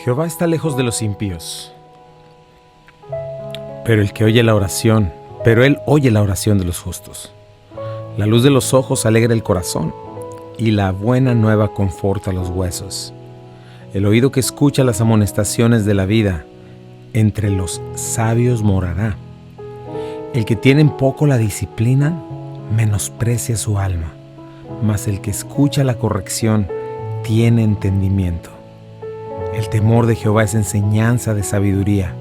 Jehová está lejos de los impíos, pero él oye la oración de los justos. La luz de los ojos alegra el corazón, y la buena nueva conforta los huesos. El oído que escucha las amonestaciones de la vida, entre los sabios morará. El que tiene en poco la disciplina, menosprecia su alma, mas el que escucha la corrección tiene entendimiento. El temor de Jehová es enseñanza de sabiduría,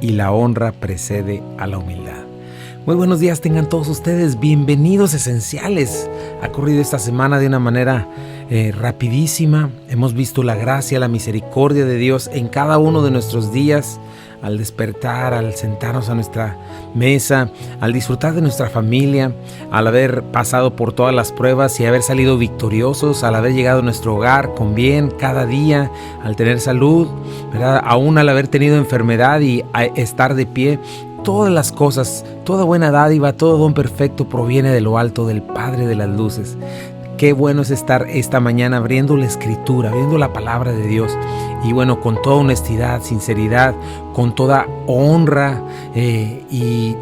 y la honra precede a la humildad. Muy buenos días tengan todos ustedes, bienvenidos Esenciales. Ha corrido esta semana de una manera rapidísima. Hemos visto la gracia, la misericordia de Dios en cada uno de nuestros días, al despertar, al sentarnos a nuestra mesa, al disfrutar de nuestra familia, al haber pasado por todas las pruebas y haber salido victoriosos, al haber llegado a nuestro hogar con bien cada día, al tener salud, ¿verdad? Aún al haber tenido enfermedad y estar de pie. Todas las cosas, toda buena dádiva, todo don perfecto proviene de lo alto, del Padre de las luces. Qué bueno es estar esta mañana abriendo la Escritura, abriendo la palabra de Dios. Y bueno, con toda honestidad, sinceridad, con toda honra y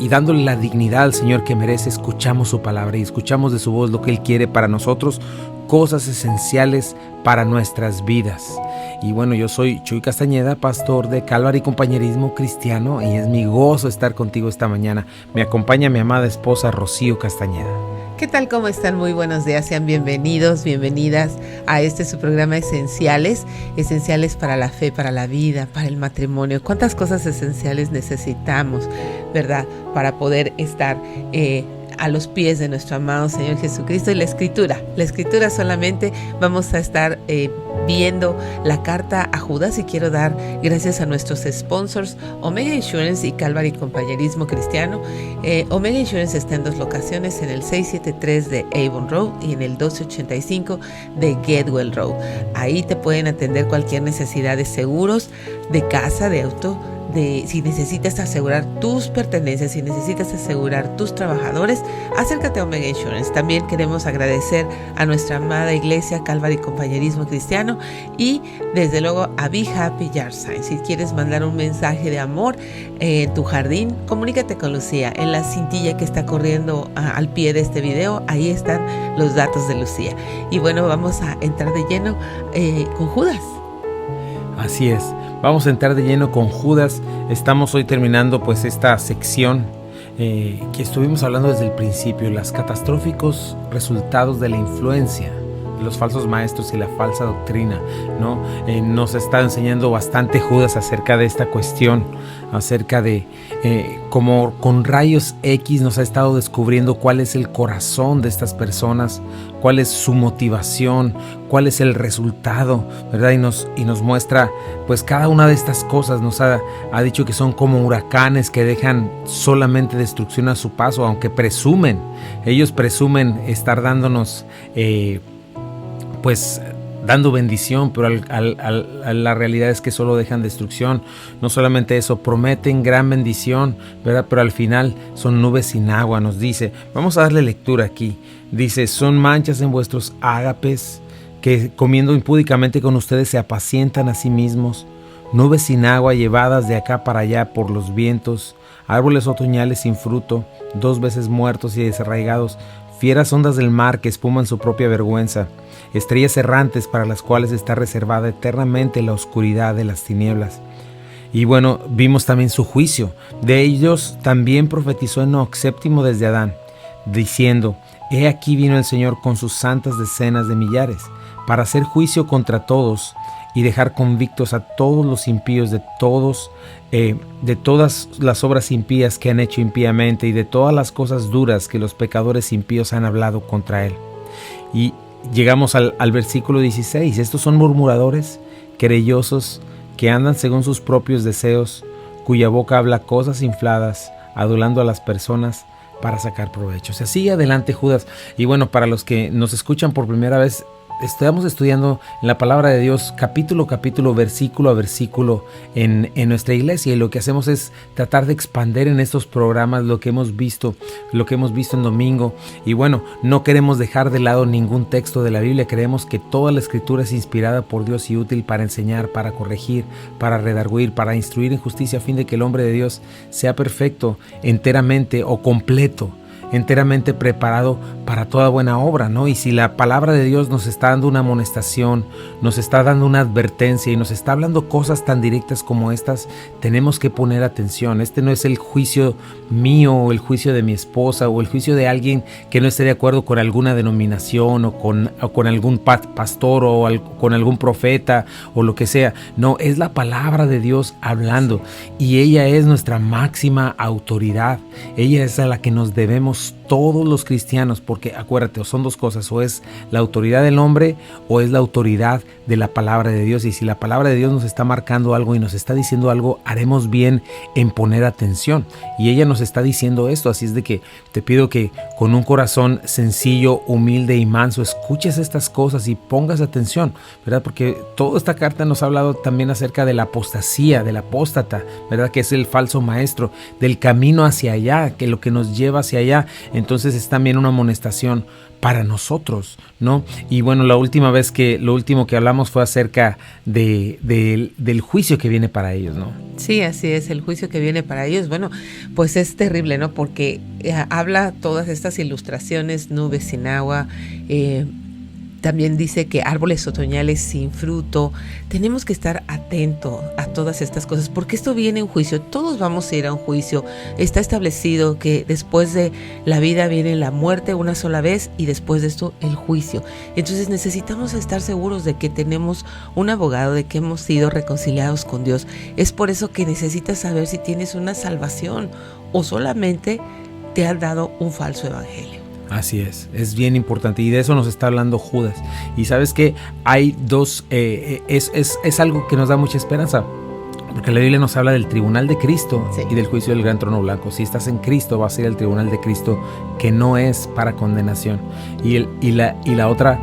dándole la dignidad al Señor que merece, escuchamos su palabra y escuchamos de su voz lo que Él quiere para nosotros, cosas esenciales para nuestras vidas. Y bueno, yo soy Chuy Castañeda, pastor de Calvary Compañerismo Cristiano, y es mi gozo estar contigo esta mañana. Me acompaña mi amada esposa Rocío Castañeda. ¿Qué tal? ¿Cómo están? Muy buenos días. Sean bienvenidos, bienvenidas a su programa Esenciales para la fe, para la vida, para el matrimonio. ¿Cuántas cosas esenciales necesitamos, verdad? Para poder estar a los pies de nuestro amado Señor Jesucristo. Y la Escritura solamente vamos a estar viendo la carta a Judas, y quiero dar gracias a nuestros sponsors Omega Insurance y Calvary Compañerismo Cristiano. Omega Insurance está en 2 locaciones, en el 673 de Avon Road y en el 1285 de Getwell Road. Ahí te pueden atender cualquier necesidad de seguros, de casa, de auto, si necesitas asegurar tus pertenencias, si necesitas asegurar tus trabajadores, acércate a Omega Insurance. También queremos agradecer a nuestra amada iglesia Calvary Compañerismo Cristiano y desde luego a Be Happy Yard Sign. Si quieres mandar un mensaje de amor en tu jardín, comunícate con Lucía. En la cintilla que está corriendo al pie de este video, ahí están los datos de Lucía. Y bueno, vamos a entrar de lleno con Judas. Así es. Vamos a entrar de lleno con Judas. Estamos hoy terminando pues esta sección que estuvimos hablando desde el principio, los catastróficos resultados de la influencia de los falsos maestros y la falsa doctrina, ¿no? Nos está enseñando bastante Judas acerca de esta cuestión, acerca de como con rayos X nos ha estado descubriendo cuál es el corazón de estas personas, cuál es su motivación, cuál es el resultado, ¿verdad? Y nos muestra pues cada una de estas cosas. Nos ha dicho que son como huracanes que dejan solamente destrucción a su paso, aunque ellos presumen estar dándonos pues dando bendición, pero la realidad es que solo dejan destrucción. No solamente eso, prometen gran bendición, ¿verdad? Pero al final son nubes sin agua, nos dice. Vamos a darle lectura aquí. Dice, son manchas en vuestros ágapes, que comiendo impúdicamente con ustedes se apacientan a sí mismos. Nubes sin agua llevadas de acá para allá por los vientos, árboles otoñales sin fruto, 2 veces muertos y desarraigados, fieras ondas del mar que espuman su propia vergüenza, estrellas errantes para las cuales está reservada eternamente la oscuridad de las tinieblas. Y bueno, vimos también su juicio. De ellos también profetizó Enoc, séptimo desde Adán, diciendo, he aquí vino el Señor con sus santas decenas de millares, para hacer juicio contra todos y dejar convictos a todos los impíos de todas las obras impías que han hecho impíamente y de todas las cosas duras que los pecadores impíos han hablado contra él. Y llegamos al versículo 16. Estos son murmuradores, querellosos, que andan según sus propios deseos, cuya boca habla cosas infladas, adulando a las personas para sacar provecho. O sea, sigue adelante Judas. Y bueno, para los que nos escuchan por primera vez, estamos estudiando en la palabra de Dios capítulo a capítulo, versículo a versículo en nuestra iglesia, y lo que hacemos es tratar de expandir en estos programas lo que hemos visto en domingo. Y bueno, no queremos dejar de lado ningún texto de la Biblia. Creemos que toda la escritura es inspirada por Dios y útil para enseñar, para corregir, para redarguir, para instruir en justicia, a fin de que el hombre de Dios sea perfecto, enteramente o completo, enteramente preparado para toda buena obra, ¿no? Y si la palabra de Dios nos está dando una amonestación, nos está dando una advertencia y nos está hablando cosas tan directas como estas, tenemos que poner atención. Este no es el juicio mío o el juicio de mi esposa o el juicio de alguien que no esté de acuerdo con alguna denominación o con algún pastor o con algún profeta o lo que sea. No, es la palabra de Dios hablando, y ella es nuestra máxima autoridad. Ella es a la que nos debemos todos los cristianos, porque acuérdate, son dos cosas: o es la autoridad del hombre o es la autoridad de la palabra de Dios. Y si la palabra de Dios nos está marcando algo y nos está diciendo algo, haremos bien en poner atención. Y ella nos está diciendo esto, así es de que te pido que con un corazón sencillo, humilde y manso escuches estas cosas y pongas atención, ¿verdad? Porque toda esta carta nos ha hablado también acerca de la apostasía, del apóstata, ¿verdad? Que es el falso maestro, del camino hacia allá, que lo que nos lleva hacia allá. Entonces es también una amonestación para nosotros, ¿no? Y bueno, lo último que hablamos fue acerca del juicio que viene para ellos, ¿no? Sí, así es, el juicio que viene para ellos. Bueno, pues es terrible, ¿no? Porque habla todas estas ilustraciones, nubes sin agua, también dice que árboles otoñales sin fruto. Tenemos que estar atentos a todas estas cosas, porque esto viene en juicio. Todos vamos a ir a un juicio. Está establecido que después de la vida viene la muerte una sola vez, y después de esto el juicio. Entonces necesitamos estar seguros de que tenemos un abogado, de que hemos sido reconciliados con Dios. Es por eso que necesitas saber si tienes una salvación o solamente te han dado un falso evangelio. Así es bien importante, y de eso nos está hablando Judas. Y sabes que hay dos, es algo que nos da mucha esperanza, porque la Biblia nos habla del tribunal de Cristo, sí, y del juicio del gran trono blanco. Si estás en Cristo, vas a ir al tribunal de Cristo, que no es para condenación. Y la otra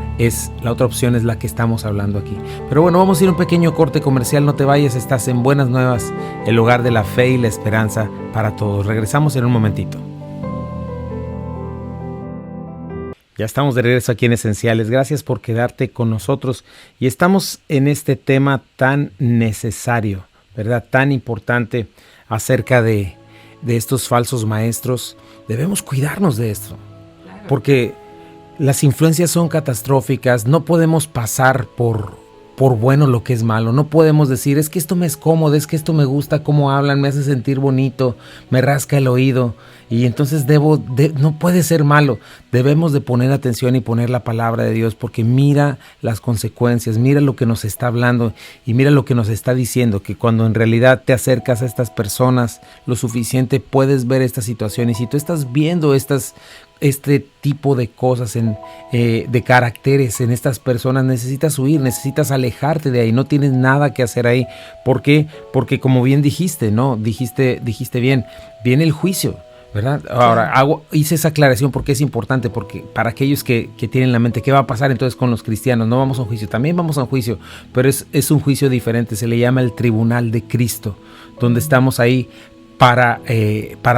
opción es la que estamos hablando aquí. Pero bueno, vamos a ir a un pequeño corte comercial. No te vayas, estás en Buenas Nuevas, el hogar de la fe y la esperanza para todos. Regresamos en un momentito. Ya estamos de regreso aquí en Esenciales. Gracias por quedarte con nosotros. Y estamos en este tema tan necesario, ¿verdad? Tan importante acerca de estos falsos maestros. Debemos cuidarnos de esto, porque las influencias son catastróficas. No podemos pasar por bueno lo que es malo. No podemos decir, es que esto me es cómodo, es que esto me gusta cómo hablan, me hace sentir bonito, me rasca el oído, y entonces no puede ser malo. Debemos de poner atención y poner la palabra de Dios, porque mira las consecuencias, mira lo que nos está hablando y mira lo que nos está diciendo, que cuando en realidad te acercas a estas personas lo suficiente, puedes ver esta situación. Y si tú estás viendo este tipo de cosas, de caracteres en estas personas, necesitas huir, necesitas alejarte de ahí. No tienes nada que hacer ahí. ¿Por qué? Porque como bien dijiste, ¿no? Dijiste bien, viene el juicio, ¿verdad? Ahora, hice esa aclaración porque es importante, porque para aquellos que tienen en la mente, ¿qué va a pasar entonces con los cristianos? No vamos a un juicio, también vamos a un juicio, pero es un juicio diferente. Se le llama el tribunal de Cristo, donde estamos ahí para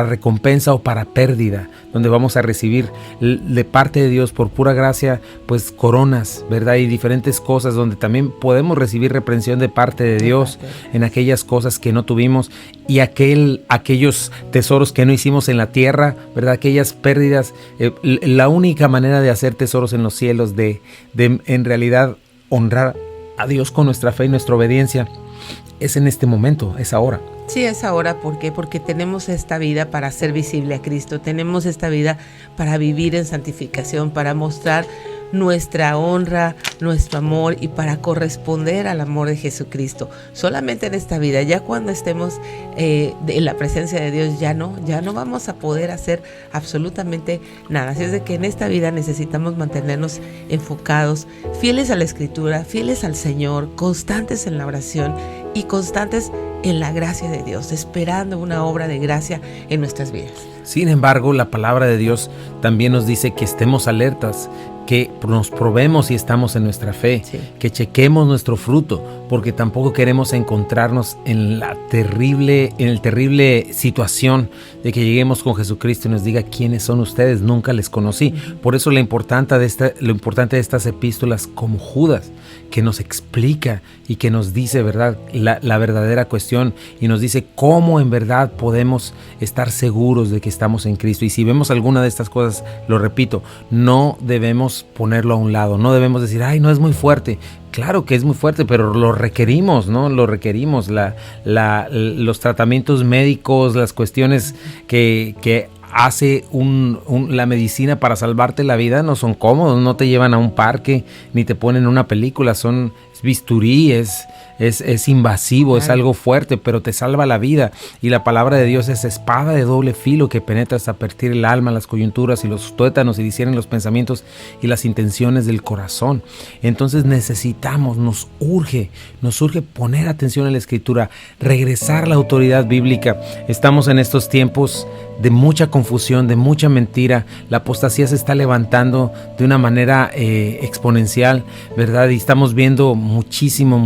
recompensa o para pérdida, donde vamos a recibir de parte de Dios por pura gracia, pues coronas, ¿verdad? Y diferentes cosas, donde también podemos recibir reprensión de parte de Dios en aquellas cosas que no tuvimos, y aquellos tesoros que no hicimos en la tierra, ¿verdad? Aquellas pérdidas. La única manera de hacer tesoros en los cielos, de en realidad honrar a Dios con nuestra fe y nuestra obediencia, es en este momento, es ahora. Sí, es ahora. ¿Por qué? Porque tenemos esta vida para hacer visible a Cristo. Tenemos esta vida para vivir en santificación, para mostrar nuestra honra, nuestro amor, y para corresponder al amor de Jesucristo. Solamente en esta vida. Ya cuando estemos en la presencia de Dios, ya no vamos a poder hacer absolutamente nada. Así es de que en esta vida necesitamos mantenernos enfocados, fieles a la Escritura, fieles al Señor, constantes en la oración y constantes en la gracia de Dios, esperando una obra de gracia en nuestras vidas. Sin embargo, la palabra de Dios también nos dice que estemos alertas, que nos probemos si estamos en nuestra fe, Sí. que chequemos nuestro fruto, porque tampoco queremos encontrarnos en el terrible situación de que lleguemos con Jesucristo y nos diga quiénes son ustedes, nunca les conocí. Por eso lo importante de estas epístolas, como Judas, que nos explica y que nos dice, ¿verdad?, la verdadera cuestión, y nos dice cómo en verdad podemos estar seguros de que estamos en Cristo. Y si vemos alguna de estas cosas, lo repito, no debemos ponerlo a un lado, no debemos decir, ay, no es muy fuerte. Claro que es muy fuerte, pero lo requerimos, ¿no? Lo requerimos. Los tratamientos médicos, las cuestiones que hace la medicina para salvarte la vida no son cómodos, no te llevan a un parque ni te ponen una película, es bisturí, es invasivo, claro. Es algo fuerte, pero te salva la vida. Y la palabra de Dios es espada de doble filo que penetra hasta partir el alma, las coyunturas y los tuétanos y discierne los pensamientos y las intenciones del corazón. Entonces nos urge poner atención a la Escritura, regresar a la autoridad bíblica. Estamos en estos tiempos de mucha confusión, de mucha mentira. La apostasía se está levantando de una manera exponencial, ¿verdad? Y estamos viendo muchísimo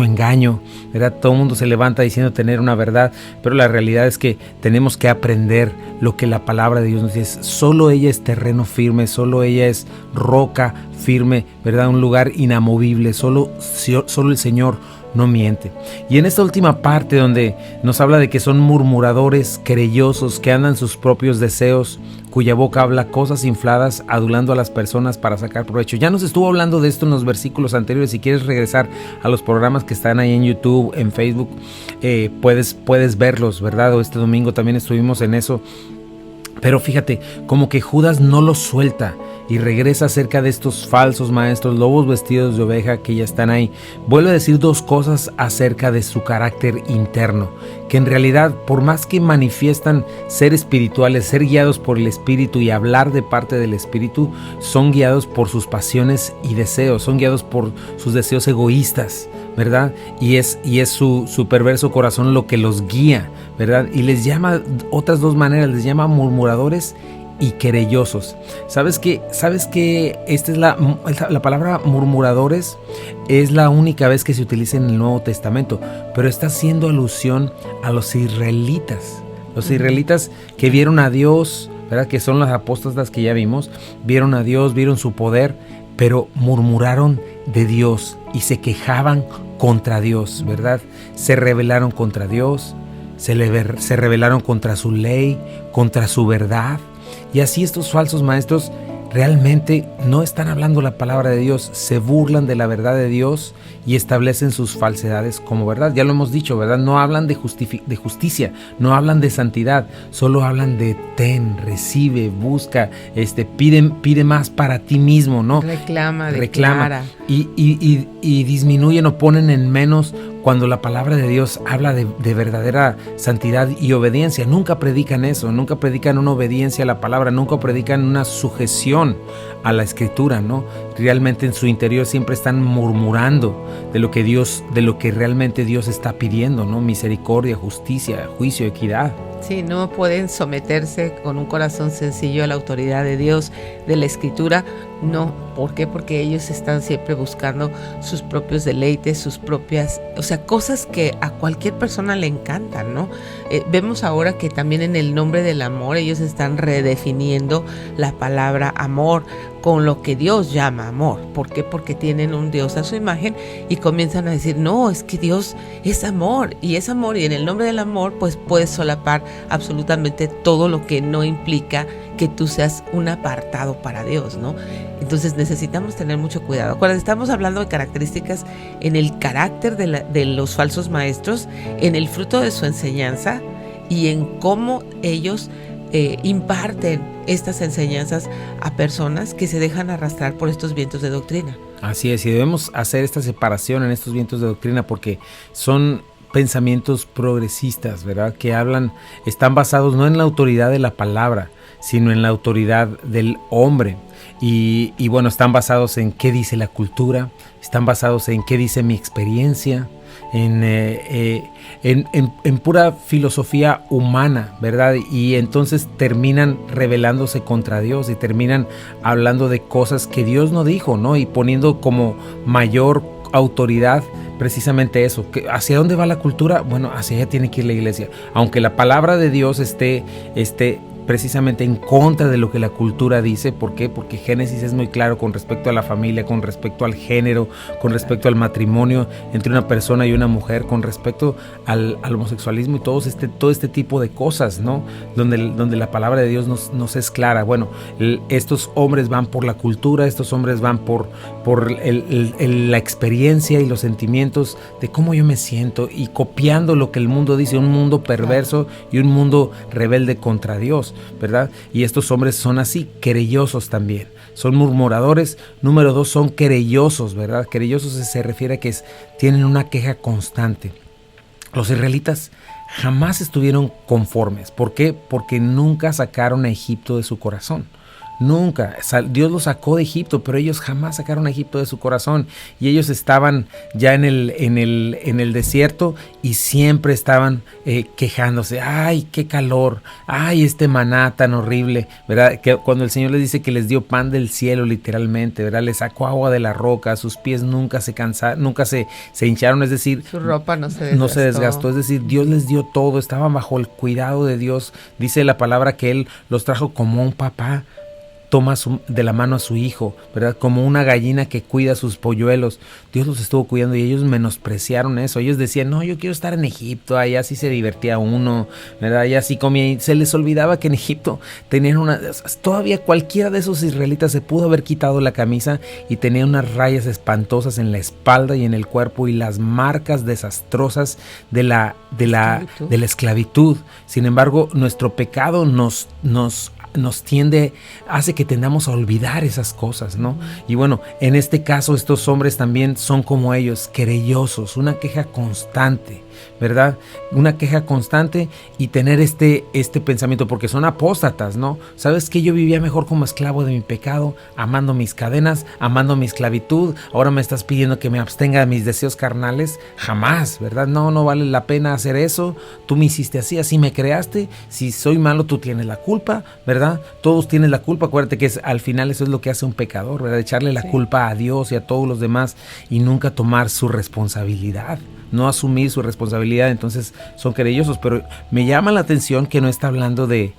engaño, ¿verdad? Todo el mundo se levanta diciendo tener una verdad, pero la realidad es que tenemos que aprender lo que la palabra de Dios nos dice. Solo ella es terreno firme, solo ella es roca firme, ¿verdad? Un lugar inamovible, solo el Señor no miente. Y en esta última parte donde nos habla de que son murmuradores, querellosos, que andan sus propios deseos, cuya boca habla cosas infladas, adulando a las personas para sacar provecho. Ya nos estuvo hablando de esto en los versículos anteriores. Si quieres regresar a los programas que están ahí en YouTube, en Facebook, puedes verlos, ¿verdad? O este domingo también estuvimos en eso. Pero fíjate, como que Judas no lo suelta y regresa acerca de estos falsos maestros, lobos vestidos de oveja que ya están ahí. Vuelve a decir dos cosas acerca de su carácter interno, que en realidad, por más que manifiestan ser espirituales, ser guiados por el Espíritu y hablar de parte del Espíritu, son guiados por sus pasiones y deseos, son guiados por sus deseos egoístas, ¿verdad? Y es su perverso corazón lo que los guía, ¿verdad? Y les llama otras dos maneras, les llama murmuradores y querellosos. ¿Sabes qué? Esta es la palabra murmuradores es la única vez que se utiliza en el Nuevo Testamento, pero está haciendo alusión a los israelitas. Los israelitas que vieron a Dios, ¿verdad? Que son los apóstoles que ya vimos, vieron a Dios, vieron su poder, pero murmuraron de Dios y se quejaban contra Dios, ¿verdad? Se rebelaron contra Dios, se rebelaron contra su ley, contra su verdad. Y así estos falsos maestros realmente no están hablando la palabra de Dios, se burlan de la verdad de Dios y establecen sus falsedades como verdad. Ya lo hemos dicho, ¿verdad? No hablan de justicia, no hablan de santidad, solo hablan de ten, recibe, busca, pide más para ti mismo, ¿no? Reclama. Y disminuyen o ponen en menos cuando la palabra de Dios habla de verdadera santidad y obediencia. Nunca predican eso, nunca predican una obediencia a la palabra, nunca predican una sujeción a la Escritura, ¿no? Realmente en su interior siempre están murmurando de lo que realmente Dios está pidiendo, ¿no? Misericordia, justicia, juicio, equidad. Sí, no pueden someterse con un corazón sencillo a la autoridad de Dios, de la Escritura. No, ¿por qué? Porque ellos están siempre buscando sus propios deleites, sus propias, cosas que a cualquier persona le encantan, ¿no? Vemos ahora que también en el nombre del amor ellos están redefiniendo la palabra amor con lo que Dios llama amor. ¿Por qué? Porque tienen un Dios a su imagen y comienzan a decir, no, es que Dios es amor y en el nombre del amor pues puedes solapar absolutamente todo lo que no implica que tú seas un apartado para Dios, ¿no? Entonces necesitamos tener mucho cuidado. Cuando estamos hablando de características en el carácter de los falsos maestros, en el fruto de su enseñanza y en cómo ellos imparten estas enseñanzas a personas que se dejan arrastrar por estos vientos de doctrina. Así es, y debemos hacer esta separación en estos vientos de doctrina porque son pensamientos progresistas, ¿verdad? Que están basados no en la autoridad de la palabra, sino en la autoridad del hombre. Y bueno, están basados en qué dice la cultura, están basados en qué dice mi experiencia, en pura filosofía humana, ¿verdad? Y entonces terminan rebelándose contra Dios y terminan hablando de cosas que Dios no dijo, ¿no? Y poniendo como mayor autoridad precisamente eso. ¿Hacia dónde va la cultura? Bueno, hacia allá tiene que ir la iglesia. Aunque la palabra de Dios esté precisamente en contra de lo que la cultura dice. ¿Por qué? Porque Génesis es muy claro con respecto a la familia, con respecto al género, con respecto al matrimonio entre una persona y una mujer, con respecto al homosexualismo y todo este tipo de cosas, ¿no? Donde la palabra de Dios nos es clara. Bueno, estos hombres van por la cultura, estos hombres van por la experiencia y los sentimientos de cómo yo me siento, y copiando lo que el mundo dice, un mundo perverso y un mundo rebelde contra Dios, ¿verdad? Y estos hombres son así, querellosos también, son murmuradores. Número 2, son querellosos, ¿verdad? Querellosos se refiere a que tienen una queja constante. Los israelitas jamás estuvieron conformes. ¿Por qué? Porque nunca sacaron a Egipto de su corazón. Nunca. Dios los sacó de Egipto, pero ellos jamás sacaron a Egipto de su corazón. Y ellos estaban ya en el desierto y siempre estaban quejándose. ¡Ay, qué calor! ¡Ay, este maná tan horrible! ¿Verdad? Que cuando el Señor les dice que les dio pan del cielo, literalmente, ¿verdad? Les sacó agua de la roca, sus pies nunca se cansaron, nunca se hincharon, es decir, su ropa no se desgastó. Es decir, Dios les dio todo, estaban bajo el cuidado de Dios. Dice la palabra que Él los trajo como un papá toma de la mano a su hijo, ¿verdad? Como una gallina que cuida a sus polluelos. Dios los estuvo cuidando y ellos menospreciaron eso. Ellos decían, no, yo quiero estar en Egipto, allá sí se divertía uno, ¿verdad? Allá sí comía. Y se les olvidaba que en Egipto tenían todavía cualquiera de esos israelitas se pudo haber quitado la camisa y tenía unas rayas espantosas en la espalda y en el cuerpo y las marcas desastrosas de la esclavitud. Sin embargo, nuestro pecado nos hace que tendamos a olvidar esas cosas, ¿no? Y bueno, en este caso estos hombres también son como ellos, querellosos, una queja constante, ¿verdad? Una queja constante y tener este pensamiento, porque son apóstatas, ¿no? ¿Sabes qué? Yo vivía mejor como esclavo de mi pecado, amando mis cadenas, amando mi esclavitud. Ahora me estás pidiendo que me abstenga de mis deseos carnales. Jamás, ¿verdad? No vale la pena hacer eso. Tú me hiciste así me creaste. Si soy malo, tú tienes la culpa, ¿verdad? Todos tienen la culpa. Acuérdate que al final eso es lo que hace un pecador, ¿verdad? Echarle la culpa a Dios y a todos los demás y nunca tomar su responsabilidad. No asumir su responsabilidad, entonces son querellosos. Pero me llama la atención que no está hablando de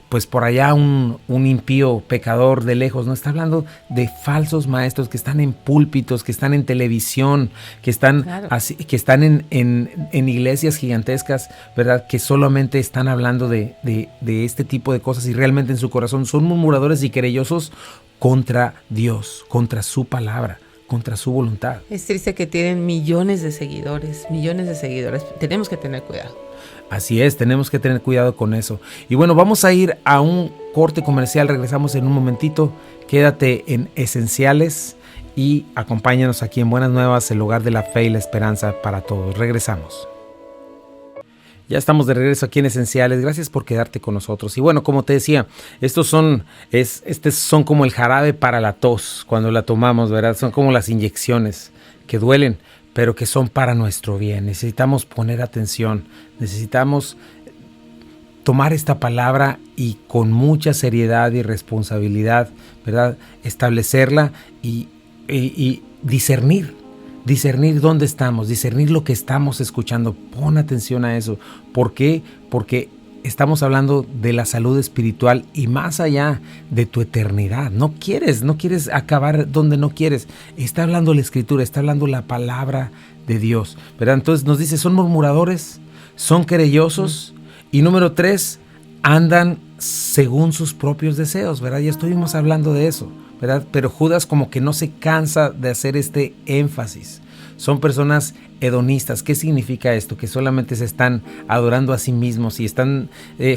pues por allá un impío pecador de lejos, no está hablando de falsos maestros que están en púlpitos, que están en televisión, que están así, que están en iglesias gigantescas, ¿verdad? Que solamente están hablando de este tipo de cosas y realmente en su corazón son murmuradores y querellosos contra Dios, contra su palabra, contra su voluntad. Es triste que tienen millones de seguidores. Tenemos que tener cuidado. Así es, tenemos que tener cuidado con eso. Y bueno, vamos a ir a un corte comercial, regresamos en un momentito. Quédate en Esenciales y acompáñanos aquí en Buenas Nuevas, el lugar de la fe y la esperanza para todos. Regresamos. Ya estamos de regreso aquí en Esenciales. Gracias por quedarte con nosotros. Y bueno, como te decía, estos son como el jarabe para la tos cuando la tomamos, ¿verdad? Son como las inyecciones que duelen, pero que son para nuestro bien. Necesitamos poner atención, necesitamos tomar esta palabra y con mucha seriedad y responsabilidad, ¿verdad? Establecerla y discernir dónde estamos, discernir lo que estamos escuchando. Pon atención a eso. ¿Por qué? Porque estamos hablando de la salud espiritual y más allá de tu eternidad. No quieres acabar donde no quieres. Está hablando la Escritura, está hablando la palabra de Dios, ¿verdad? Entonces nos dice, son murmuradores, son querellosos y número 3, andan según sus propios deseos, ¿verdad? Ya estuvimos hablando de eso, ¿verdad? Pero Judas como que no se cansa de hacer este énfasis. Son personas hedonistas. ¿Qué significa esto? Que solamente se están adorando a sí mismos y están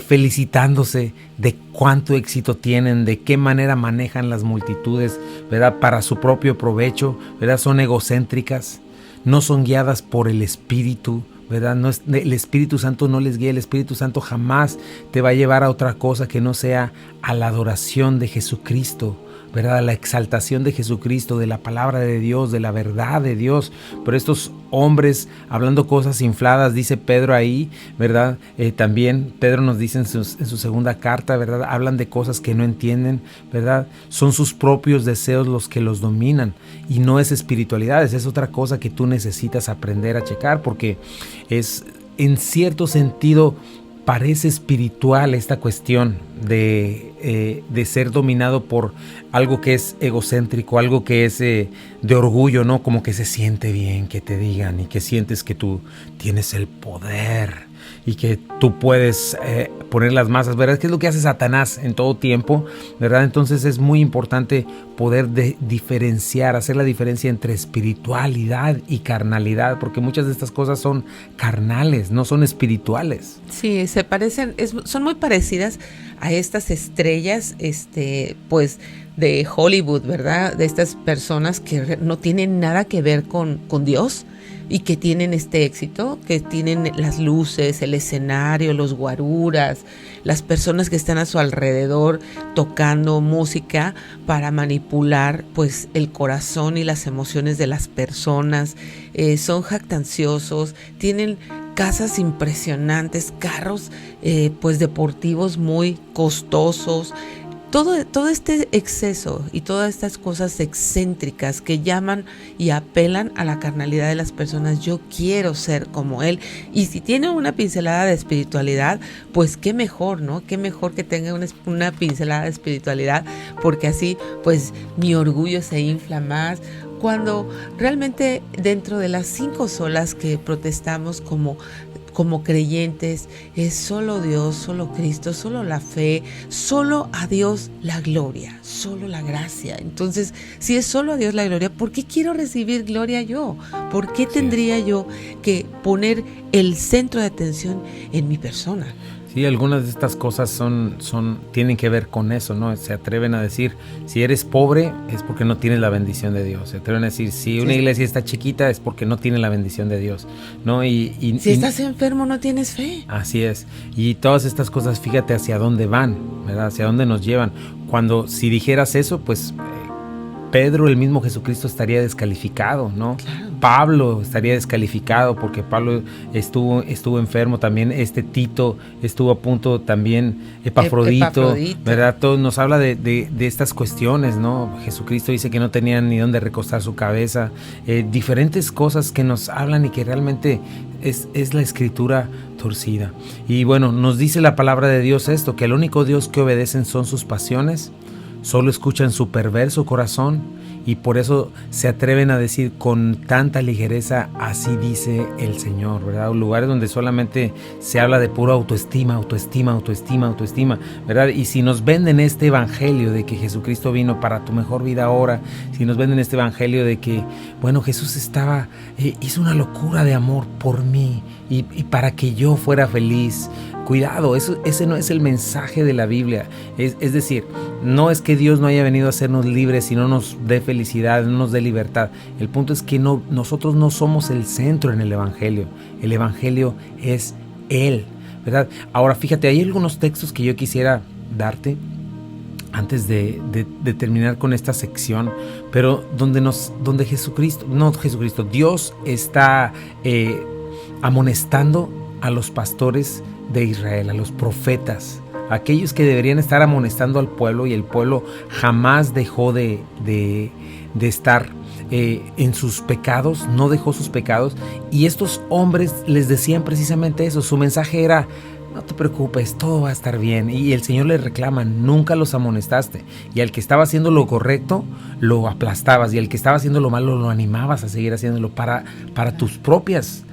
felicitándose de cuánto éxito tienen, de qué manera manejan las multitudes, ¿verdad? Para su propio provecho, ¿verdad? Son egocéntricas, no son guiadas por el Espíritu, ¿verdad? No es, el Espíritu Santo no les guía, el Espíritu Santo jamás te va a llevar a otra cosa que no sea a la adoración de Jesucristo, ¿verdad? A la exaltación de Jesucristo, de la palabra de Dios, de la verdad de Dios. Pero estos hombres hablando cosas infladas, dice Pedro ahí, ¿verdad? También Pedro nos dice en su segunda carta, ¿verdad? Hablan de cosas que no entienden, ¿verdad? Son sus propios deseos los que los dominan y no es espiritualidad, es otra cosa que tú necesitas aprender a checar, porque es en cierto sentido parece espiritual esta cuestión de ser dominado por algo que es egocéntrico, algo que es de orgullo, ¿no? Como que se siente bien que te digan y que sientes que tú tienes el poder y que tú puedes poner las masas, ¿verdad? ¿Qué es lo que hace Satanás en todo tiempo? ¿Verdad? Entonces es muy importante poder diferenciar, hacer la diferencia entre espiritualidad y carnalidad, porque muchas de estas cosas son carnales, no son espirituales. Sí, se parecen, son muy parecidas a estas estrellas, pues de Hollywood, ¿verdad? De estas personas que no tienen nada que ver con Dios y que tienen este éxito, que tienen las luces, el escenario, los guaruras, las personas que están a su alrededor tocando música para manipular pues el corazón y las emociones de las personas. Son jactanciosos, tienen casas impresionantes, carros pues deportivos muy costosos. Todo este exceso y todas estas cosas excéntricas que llaman y apelan a la carnalidad de las personas. Yo quiero ser como él. Y si tiene una pincelada de espiritualidad, pues qué mejor, ¿no? Qué mejor que tenga una pincelada de espiritualidad, porque así pues mi orgullo se infla más. Cuando realmente dentro de las 5 solas que protestamos como creyentes, es solo Dios, solo Cristo, solo la fe, solo a Dios la gloria, solo la gracia. Entonces, si es solo a Dios la gloria, ¿por qué quiero recibir gloria yo? ¿Por qué tendría yo que poner el centro de atención en mi persona? Sí, algunas de estas cosas tienen que ver con eso, ¿no? Se atreven a decir, si eres pobre es porque no tienes la bendición de Dios. Se atreven a decir, si una iglesia está chiquita es porque no tiene la bendición de Dios, ¿no? Si estás enfermo no tienes fe. Así es. Y todas estas cosas, fíjate hacia dónde van, ¿verdad? Hacia dónde nos llevan. Si dijeras eso, pues Pedro, el mismo Jesucristo, estaría descalificado, ¿no? Claro. Pablo estaría descalificado porque Pablo estuvo enfermo también. Tito estuvo a punto también, Epafrodito, ¿verdad? Todo nos habla de estas cuestiones, ¿no? Jesucristo dice que no tenían ni dónde recostar su cabeza. Diferentes cosas que nos hablan y que realmente es la escritura torcida. Y bueno, nos dice la palabra de Dios esto, que el único Dios que obedecen son sus pasiones. Solo escuchan su perverso corazón y por eso se atreven a decir con tanta ligereza, así dice el Señor, ¿verdad? Lugares donde solamente se habla de pura autoestima, ¿verdad? Y si nos venden este evangelio de que Jesucristo vino para tu mejor vida ahora, si nos venden este evangelio de que, bueno, Jesús hizo una locura de amor por mí y para que yo fuera feliz. Cuidado, ese no es el mensaje de la Biblia. Es decir, no es que Dios no haya venido a hacernos libres y no nos dé felicidad, no nos dé libertad. El punto es que nosotros no somos el centro en el Evangelio. El Evangelio es Él, ¿verdad? Ahora, fíjate, hay algunos textos que yo quisiera darte antes de terminar con esta sección, pero donde Dios está amonestando a los pastores de Israel, a los profetas, aquellos que deberían estar amonestando al pueblo, y el pueblo jamás dejó de estar en sus pecados, no dejó sus pecados, y estos hombres les decían precisamente eso. Su mensaje era: no te preocupes, todo va a estar bien. Y el Señor les reclama: nunca los amonestaste, y al que estaba haciendo lo correcto lo aplastabas, y al que estaba haciendo lo malo lo animabas a seguir haciéndolo para tus propias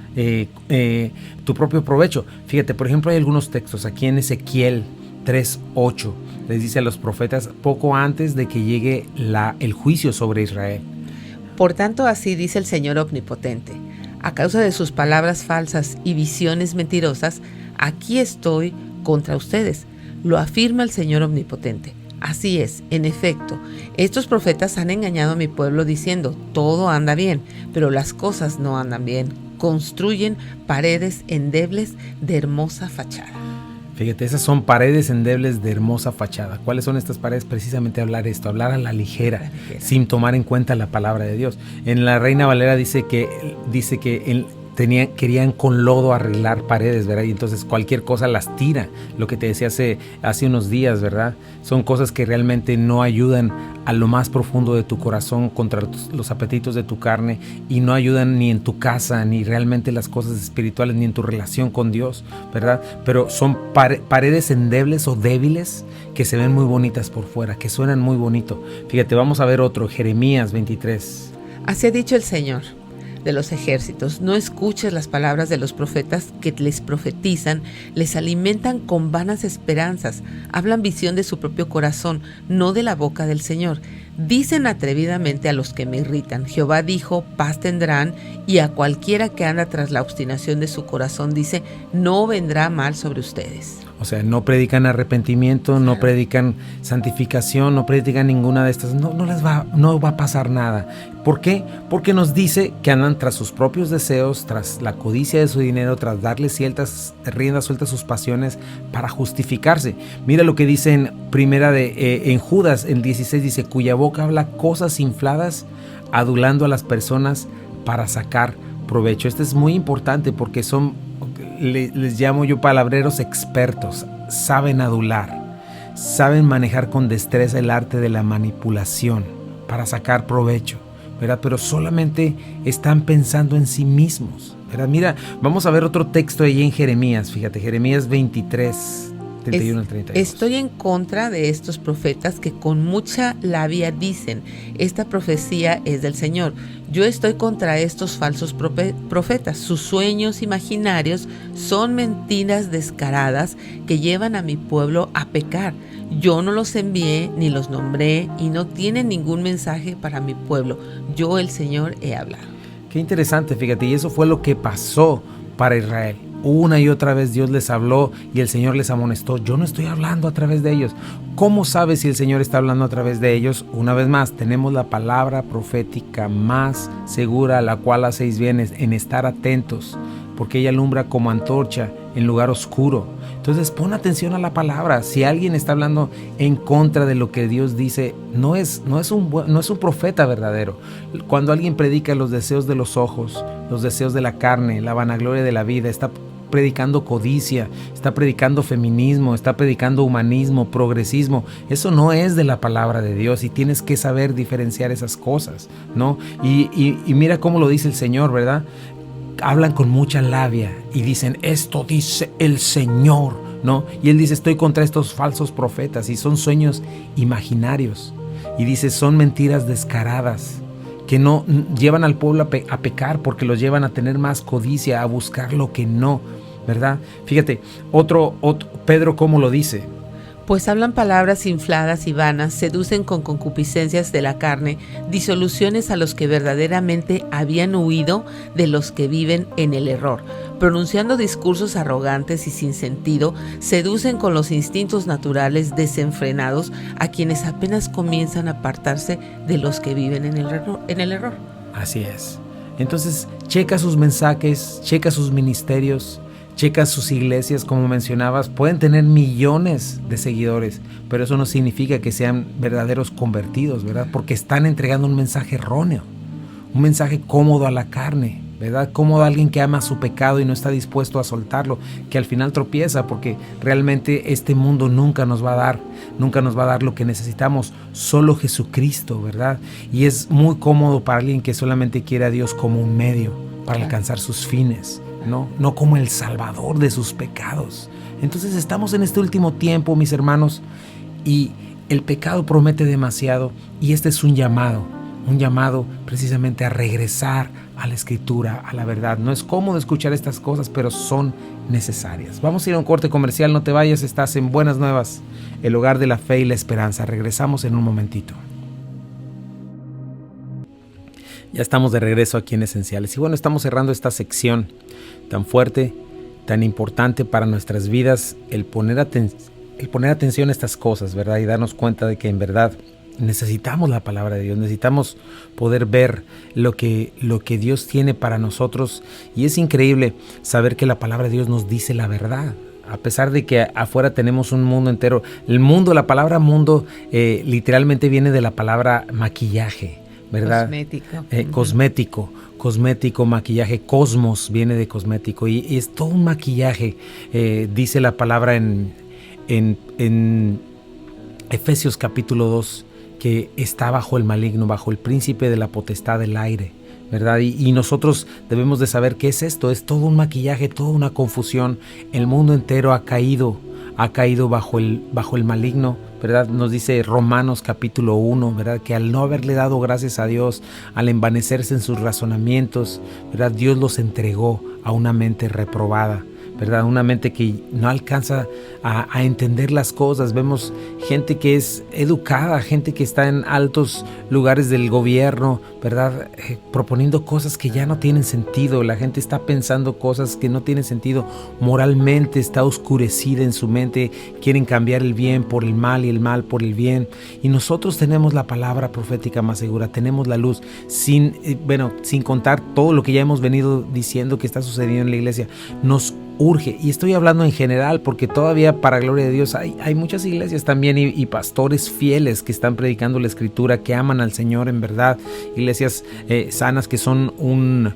tu propio provecho. Fíjate, por ejemplo, hay algunos textos aquí en Ezequiel 3:8. Les dice a los profetas poco antes de que llegue el juicio sobre Israel: por tanto, así dice el Señor Omnipotente: a causa de sus palabras falsas y visiones mentirosas, aquí estoy contra ustedes, lo afirma el Señor Omnipotente. Así es, en efecto, estos profetas han engañado a mi pueblo diciendo: todo anda bien, pero las cosas no andan bien. construyen paredes endebles de hermosa fachada. Fíjate, esas son paredes endebles de hermosa fachada. ¿Cuáles son estas paredes? Precisamente hablar a la ligera, sin tomar en cuenta la palabra de Dios. En la Reina Valera dice que querían con lodo arreglar paredes, ¿verdad? Y entonces cualquier cosa las tira. Lo que te decía hace unos días, ¿verdad? Son cosas que realmente no ayudan a lo más profundo de tu corazón contra los apetitos de tu carne, y no ayudan ni en tu casa, ni realmente las cosas espirituales, ni en tu relación con Dios, ¿verdad? Pero son paredes endebles o débiles que se ven muy bonitas por fuera, que suenan muy bonito. Fíjate, vamos a ver otro, Jeremías 23. Así ha dicho el Señor de los ejércitos: no escuches las palabras de los profetas que les profetizan, les alimentan con vanas esperanzas, hablan visión de su propio corazón, no de la boca del Señor. Dicen atrevidamente a los que me irritan: Jehová dijo, paz tendrán, y a cualquiera que anda tras la obstinación de su corazón dice, no vendrá mal sobre ustedes. O sea, no predican arrepentimiento, no predican santificación, no predican ninguna de estas, no va a pasar nada. ¿Por qué? Porque nos dice que andan tras sus propios deseos, tras la codicia de su dinero, tras darle riendas sueltas a sus pasiones para justificarse. Mira lo que dice en Judas, en 16, dice, cuya boca habla cosas infladas, adulando a las personas para sacar provecho. Esto es muy importante porque les llamo yo palabreros expertos, saben adular, saben manejar con destreza el arte de la manipulación para sacar provecho, ¿verdad? Pero solamente están pensando en sí mismos, ¿verdad? Mira, vamos a ver otro texto ahí en Jeremías, fíjate, Jeremías 23, 31 al 32. Estoy en contra de estos profetas que con mucha labia dicen, esta profecía es del Señor. Yo estoy contra estos falsos profetas. Sus sueños imaginarios son mentiras descaradas que llevan a mi pueblo a pecar. Yo no los envié ni los nombré y no tienen ningún mensaje para mi pueblo. Yo, el Señor, he hablado. Qué interesante, fíjate, y eso fue lo que pasó para Israel. Una y otra vez Dios les habló y el Señor les amonestó. Yo no estoy hablando a través de ellos. ¿Cómo sabes si el Señor está hablando a través de ellos? Una vez más, tenemos la palabra profética más segura, a la cual hacéis bien en estar atentos, porque ella alumbra como antorcha en lugar oscuro. Entonces pon atención a la palabra. Si alguien está hablando en contra de lo que Dios dice, no es un profeta verdadero. Cuando alguien predica los deseos de los ojos, los deseos de la carne, la vanagloria de la vida, está predicando codicia, está predicando feminismo, está predicando humanismo, progresismo. Eso no es de la palabra de Dios y tienes que saber diferenciar esas cosas, ¿no? Y mira cómo lo dice el Señor, ¿verdad? Hablan con mucha labia y dicen, esto dice el Señor, ¿no? Y Él dice, estoy contra estos falsos profetas, y son sueños imaginarios. Y dice, son mentiras descaradas que no llevan al pueblo a pecar, porque los llevan a tener más codicia, a buscar lo que no, ¿verdad? Fíjate, otro Pedro, ¿cómo lo dice? Pues hablan palabras infladas y vanas, seducen con concupiscencias de la carne, disoluciones a los que verdaderamente habían huido de los que viven en el error. Pronunciando discursos arrogantes y sin sentido, seducen con los instintos naturales desenfrenados a quienes apenas comienzan a apartarse de los que viven en el error. Así es. Entonces, checa sus mensajes, checa sus ministerios, checa sus iglesias, como mencionabas, pueden tener millones de seguidores, pero eso no significa que sean verdaderos convertidos, ¿verdad? Porque están entregando un mensaje erróneo, un mensaje cómodo a la carne, ¿verdad? Cómodo a alguien que ama su pecado y no está dispuesto a soltarlo, que al final tropieza, porque realmente este mundo nunca nos va a dar lo que necesitamos, solo Jesucristo, ¿verdad? Y es muy cómodo para alguien que solamente quiere a Dios como un medio para alcanzar sus fines, no como el salvador de sus pecados. Entonces estamos en este último tiempo, mis hermanos, y el pecado promete demasiado, y este es un llamado precisamente a regresar a la Escritura, a la verdad. No es cómodo escuchar estas cosas, pero son necesarias. Vamos a ir a un corte comercial, no te vayas, estás en Buenas Nuevas, el hogar de la fe y la esperanza. Regresamos en un momentito. Ya estamos de regreso aquí en Esenciales. Y bueno, estamos cerrando esta sección tan fuerte, tan importante para nuestras vidas, el poner atención a estas cosas, ¿verdad? Y darnos cuenta de que en verdad necesitamos la palabra de Dios, necesitamos poder ver lo que Dios tiene para nosotros. Y es increíble saber que la palabra de Dios nos dice la verdad. A pesar de que afuera tenemos un mundo entero. El mundo, la palabra mundo, literalmente viene de la palabra maquillaje, ¿verdad? Cosmético, maquillaje. Cosmos viene de cosmético y es todo un maquillaje. Dice la palabra en Efesios capítulo 2 que está bajo el maligno, bajo el príncipe de la potestad del aire, ¿verdad? Y nosotros debemos de saber qué es esto. Es todo un maquillaje, toda una confusión. El mundo entero ha caído bajo el maligno, ¿verdad? Nos dice Romanos capítulo 1, ¿verdad? Que al no haberle dado gracias a Dios, al envanecerse en sus razonamientos, ¿verdad? Dios los entregó a una mente reprobada, ¿verdad? Una mente que no alcanza a entender las cosas. Vemos gente que es educada, gente que está en altos lugares del gobierno, ¿verdad? Proponiendo cosas que ya no tienen sentido. La gente está pensando cosas que no tienen sentido. Moralmente está oscurecida en su mente. Quieren cambiar el bien por el mal y el mal por el bien. Y nosotros tenemos la palabra profética más segura. Tenemos la luz. Sin contar todo lo que ya hemos venido diciendo que está sucediendo en la iglesia. Nos urge, y estoy hablando en general porque todavía, para gloria de Dios, hay muchas iglesias también y pastores fieles que están predicando la escritura, que aman al Señor en verdad, iglesias sanas que son un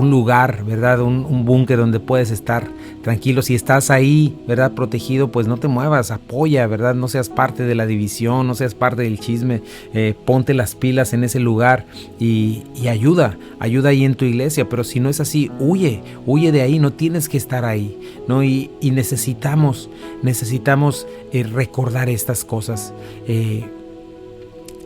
lugar, ¿verdad? Un búnker donde puedes estar tranquilo. Si estás ahí, ¿verdad? Protegido, pues no te muevas, apoya, ¿verdad? No seas parte de la división, no seas parte del chisme, ponte las pilas en ese lugar y ayuda ahí en tu iglesia. Pero si no es así, huye de ahí, no tienes que estar ahí, ¿no? Y necesitamos recordar estas cosas.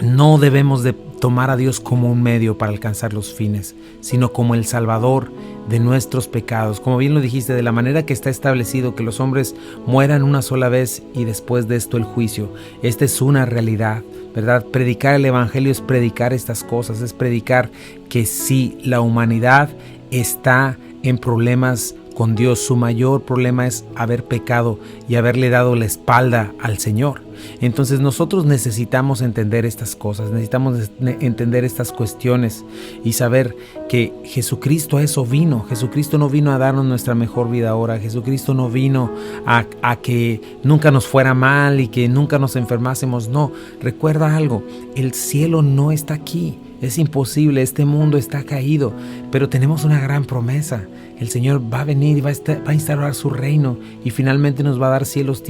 No debemos de tomar a Dios como un medio para alcanzar los fines, sino como el Salvador de nuestros pecados. Como bien lo dijiste, de la manera que está establecido que los hombres mueran una sola vez y después de esto el juicio. Esta es una realidad, ¿verdad? Predicar el evangelio es predicar estas cosas, es predicar que si la humanidad está en problemas con Dios, su mayor problema es haber pecado y haberle dado la espalda al Señor. Entonces nosotros necesitamos entender estas cosas, necesitamos entender estas cuestiones y saber que Jesucristo a eso vino. Jesucristo no vino a darnos nuestra mejor vida ahora. Jesucristo no vino a que nunca nos fuera mal y que nunca nos enfermásemos. No, recuerda algo, el cielo no está aquí. Es imposible, este mundo está caído, pero tenemos una gran promesa. El Señor va a venir y va a instaurar su reino y finalmente nos va a dar cielos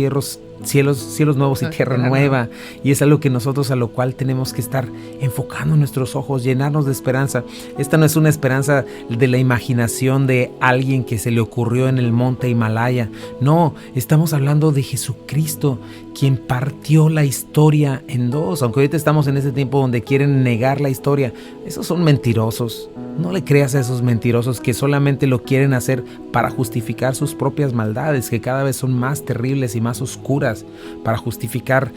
nuevos y tierra nueva. Y es algo que nosotros, a lo cual tenemos que estar enfocando nuestros ojos, llenarnos de esperanza. Esta no es una esperanza de la imaginación de alguien que se le ocurrió en el monte Himalaya. No, estamos hablando de Jesucristo, quien partió la historia en dos. Aunque ahorita estamos en ese tiempo donde quieren negar la historia, esos son mentirosos. No le creas a esos mentirosos que solamente lo quieren hacer para justificar sus propias maldades, que cada vez son más terribles y más oscuras, para justificar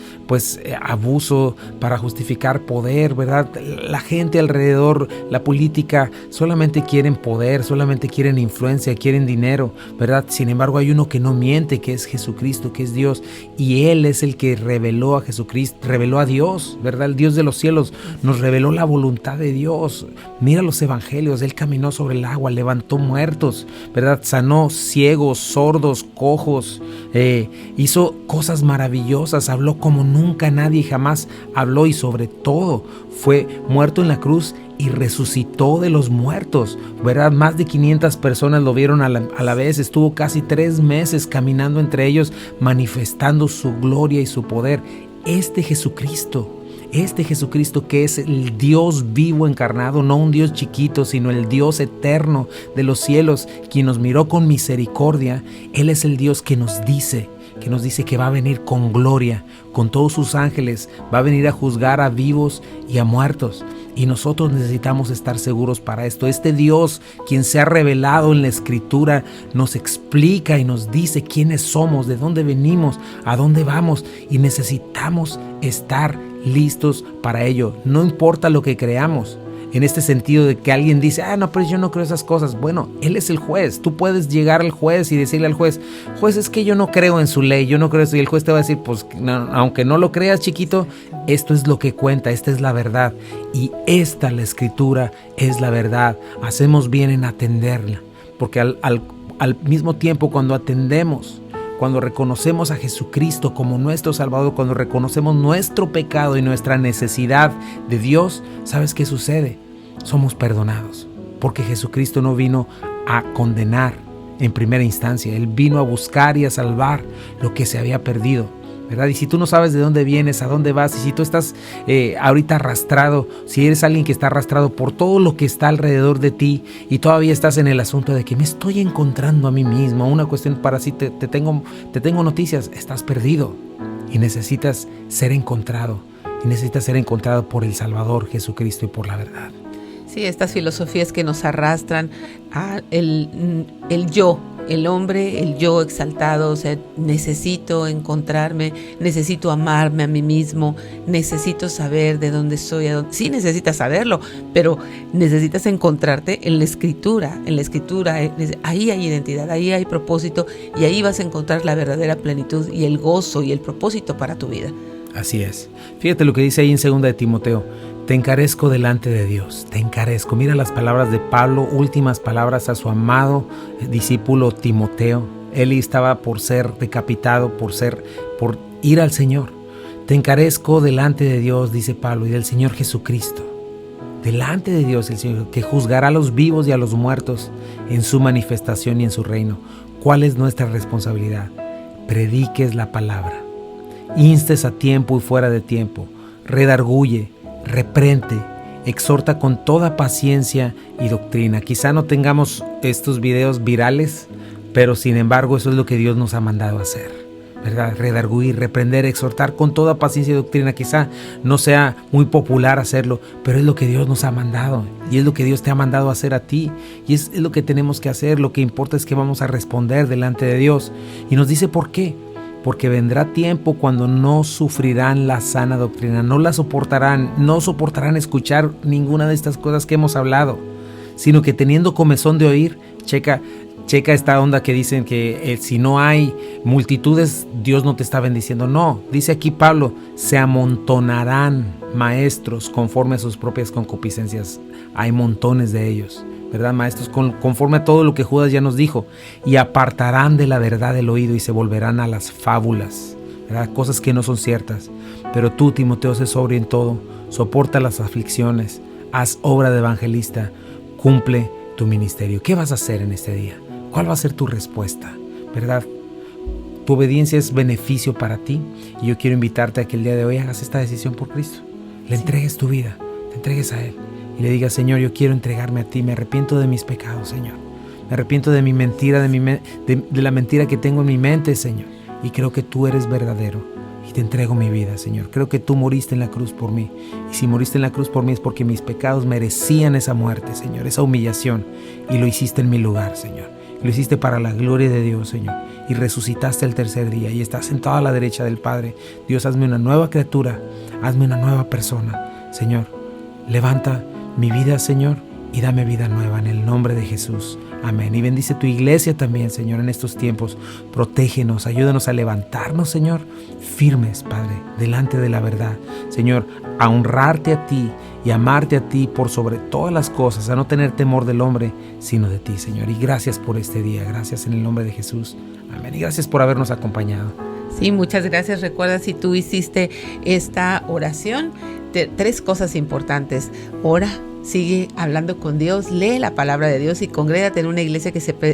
abuso, para justificar poder, ¿verdad? La gente alrededor, la política, solamente quieren poder, solamente quieren influencia, quieren dinero, ¿verdad? Sin embargo, hay uno que no miente, que es Jesucristo, que es Dios, y Él es el que reveló a Jesucristo, reveló a Dios, ¿verdad? El Dios de los cielos nos reveló la voluntad de Dios. Mira los evangelios. Él caminó sobre el agua, levantó muertos, ¿verdad? Sanó ciegos, sordos, cojos, hizo cosas maravillosas, habló como nunca nadie jamás habló y sobre todo fue muerto en la cruz y resucitó de los muertos, ¿verdad? Más de 500 personas lo vieron a la vez. Estuvo casi 3 meses caminando entre ellos, manifestando su gloria y su poder. Este Jesucristo que es el Dios vivo encarnado, no un Dios chiquito, sino el Dios eterno de los cielos, quien nos miró con misericordia. Él es el Dios que nos dice que va a venir con gloria, con todos sus ángeles, va a venir a juzgar a vivos y a muertos. Y nosotros necesitamos estar seguros para esto. Este Dios, quien se ha revelado en la Escritura, nos explica y nos dice quiénes somos, de dónde venimos, a dónde vamos, y necesitamos estar listos para ello. No importa lo que creamos. En este sentido de que alguien dice, no, pero yo no creo esas cosas. Bueno, Él es el juez. Tú puedes llegar al juez y decirle al juez, es que yo no creo en su ley, yo no creo eso. Y el juez te va a decir, pues no, aunque no lo creas, chiquito, Esto es lo que cuenta, esta es la verdad. Y esta, la Escritura, es la verdad. Hacemos bien en atenderla. Porque al mismo tiempo, cuando atendemos, cuando reconocemos a Jesucristo como nuestro Salvador, cuando reconocemos nuestro pecado y nuestra necesidad de Dios, ¿sabes qué sucede? Somos perdonados, porque Jesucristo no vino a condenar en primera instancia. Él vino a buscar y a salvar lo que se había perdido, ¿verdad? Y si tú no sabes de dónde vienes, a dónde vas, y si tú estás ahorita arrastrado, si eres alguien que está arrastrado por todo lo que está alrededor de ti y todavía estás en el asunto de que me estoy encontrando a mí mismo, una cuestión para sí, te tengo noticias, estás perdido y necesitas ser encontrado, por el Salvador Jesucristo y por la verdad. Sí, estas filosofías que nos arrastran a el yo, el hombre, el yo exaltado, o sea, necesito encontrarme, necesito amarme a mí mismo, necesito saber de dónde soy, sí necesitas saberlo, pero necesitas encontrarte en la Escritura, ahí hay identidad, ahí hay propósito y ahí vas a encontrar la verdadera plenitud y el gozo y el propósito para tu vida. Así es. Fíjate lo que dice ahí en 2 de Timoteo. Te encarezco delante de Dios, te encarezco. Mira las palabras de Pablo, últimas palabras a su amado discípulo Timoteo. Él estaba por ser decapitado, por ir al Señor. Te encarezco delante de Dios, dice Pablo, y del Señor Jesucristo. Delante de Dios, el Señor, que juzgará a los vivos y a los muertos en su manifestación y en su reino. ¿Cuál es nuestra responsabilidad? Prediques la palabra. Instes a tiempo y fuera de tiempo. Redarguye, reprende, exhorta con toda paciencia y doctrina. Quizá no tengamos estos videos virales, pero sin embargo eso es lo que Dios nos ha mandado a hacer, ¿verdad? Redarguir, reprender, exhortar con toda paciencia y doctrina. Quizá no sea muy popular hacerlo, pero es lo que Dios nos ha mandado y es lo que Dios te ha mandado a hacer a ti y es lo que tenemos que hacer. Lo que importa es que vamos a responder delante de Dios y nos dice por qué. Porque vendrá tiempo cuando no sufrirán la sana doctrina, no soportarán escuchar ninguna de estas cosas que hemos hablado, sino que teniendo comezón de oír, checa esta onda que dicen que si no hay multitudes, Dios no te está bendiciendo. No, dice aquí Pablo, se amontonarán maestros conforme a sus propias concupiscencias. Hay montones de ellos, ¿verdad? Maestros conforme a todo lo que Judas ya nos dijo, y apartarán de la verdad el oído y se volverán a las fábulas, ¿verdad? Cosas que no son ciertas. Pero tú, Timoteo, sé sobrio en todo, soporta las aflicciones, haz obra de evangelista, cumple tu ministerio. ¿Qué vas a hacer en este día? ¿Cuál va a ser tu respuesta? ¿Verdad? Tu obediencia es beneficio para ti y yo quiero invitarte a que el día de hoy hagas esta decisión por Cristo. Le entregues tu vida, te entregues a Él y le digas: Señor, yo quiero entregarme a ti, me arrepiento de mis pecados, Señor. Me arrepiento de mi mentira, de la mentira que tengo en mi mente, Señor. Y creo que tú eres verdadero y te entrego mi vida, Señor. Creo que tú moriste en la cruz por mí. Y si moriste en la cruz por mí es porque mis pecados merecían esa muerte, Señor, esa humillación. Y lo hiciste en mi lugar, Señor. Lo hiciste para la gloria de Dios, Señor. Y resucitaste el tercer día y estás sentado a la derecha del Padre. Dios, hazme una nueva criatura. Hazme una nueva persona. Señor, levanta mi vida, Señor, y dame vida nueva en el nombre de Jesús. Amén. Y bendice tu iglesia también, Señor, en estos tiempos. Protégenos, ayúdanos a levantarnos, Señor, firmes, Padre, delante de la verdad. Señor, a honrarte a ti y amarte a ti por sobre todas las cosas, a no tener temor del hombre, sino de ti, Señor. Y gracias por este día, gracias en el nombre de Jesús. Amén. Y gracias por habernos acompañado. Sí, muchas gracias. Recuerda, si tú hiciste esta oración, 3 cosas importantes. Ora, sigue hablando con Dios, lee la palabra de Dios y congrégate en una iglesia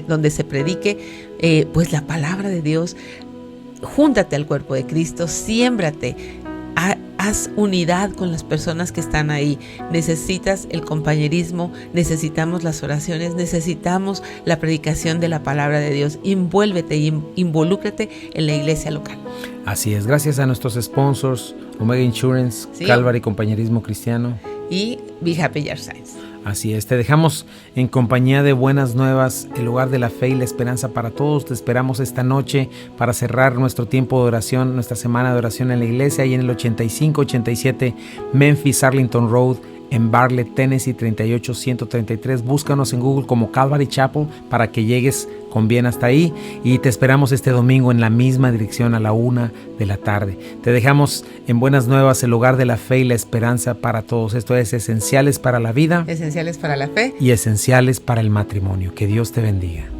donde se predique pues la palabra de Dios. Júntate al cuerpo de Cristo, siémbrate, haz unidad con las personas que están ahí. Necesitas el compañerismo, necesitamos las oraciones, necesitamos la predicación de la palabra de Dios. Envuélvete y involúcrate en la iglesia local. Así es, gracias a nuestros sponsors, Omega Insurance, sí, Calvary Compañerismo Cristiano y Be Happy Yard Signs. Así es, te dejamos en compañía de Buenas Nuevas, el lugar de la fe y la esperanza para todos. Te esperamos esta noche para cerrar nuestro tiempo de oración, nuestra semana de oración en la iglesia, y en el 8587 Memphis Arlington Road, en Bartlett, Tennessee 38133. Búscanos en Google como Calvary Chapel para que llegues con bien hasta ahí y te esperamos este domingo en la misma dirección a la 1 de la tarde. Te dejamos en Buenas Nuevas, el hogar de la fe y la esperanza para todos. Esto es Esenciales para la Vida, Esenciales para la Fe y Esenciales para el Matrimonio. Que Dios te bendiga.